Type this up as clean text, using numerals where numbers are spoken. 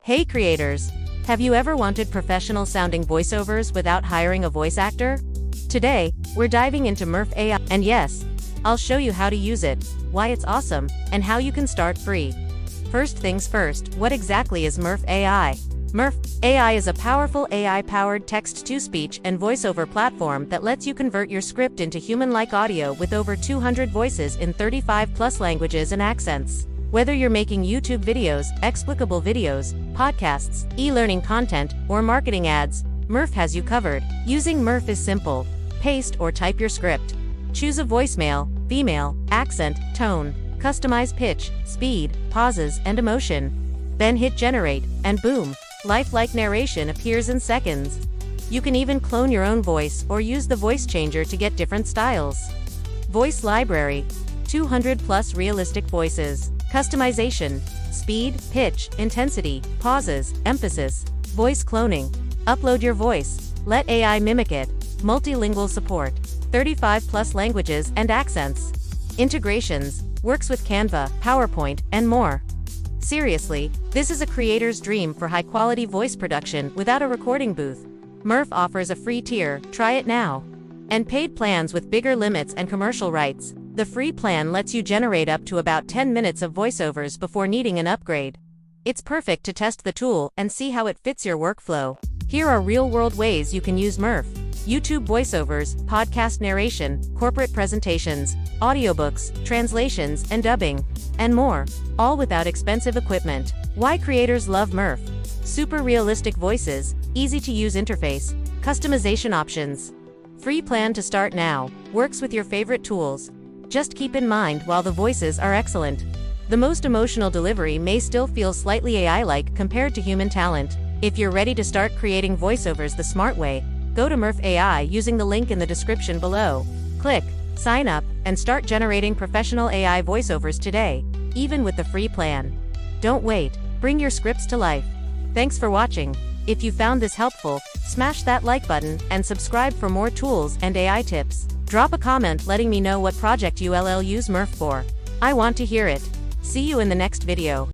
Hey creators! Have you ever wanted professional sounding voiceovers without hiring a voice actor? Today, we're diving into Murf.Ai, and yes, I'll show you how to use it, why it's awesome, and how you can start free. First things first, what exactly is Murf.Ai? Murf.Ai is a powerful AI-powered text-to-speech and voiceover platform that lets you convert your script into human-like audio with over 200 voices in 35+ languages and accents. Whether you're making YouTube videos, explicable videos, podcasts, e-learning content, or marketing ads, Murf has you covered. Using Murf is simple. Paste or type your script. Choose a voicemail, female, accent, tone, customize pitch, speed, pauses, and emotion. Then hit generate, and boom, lifelike narration appears in seconds. You can even clone your own voice or use the voice changer to get different styles. Voice library. 200+ realistic voices. Customization, speed, pitch, intensity, pauses, emphasis, voice cloning. Upload your voice. Let AI mimic it. Multilingual support. 35+ languages and accents. Integrations, works with Canva, PowerPoint, and more. Seriously, this is a creator's dream for high-quality voice production without a recording booth. Murf offers a free tier, try it now. And paid plans with bigger limits and commercial rights. The free plan lets you generate up to about 10 minutes of voiceovers before needing an upgrade. It's perfect to test the tool and see how it fits your workflow. Here are real-world ways you can use Murf. YouTube voiceovers, podcast narration, corporate presentations, audiobooks, translations and dubbing, and more, all without expensive equipment. Why creators love Murf. Super realistic voices, easy-to-use interface, customization options. Free plan to start now, works with your favorite tools. Just keep in mind while the voices are excellent, the most emotional delivery may still feel slightly AI-like compared to human talent. If you're ready to start creating voiceovers the smart way, go to Murf.Ai using the link in the description below. Click, sign up, and start generating professional AI voiceovers today, even with the free plan. Don't wait, bring your scripts to life. Thanks for watching. If you found this helpful, smash that like button and subscribe for more tools and AI tips. Drop a comment letting me know what project you'll use Murf for. I want to hear it. See you in the next video.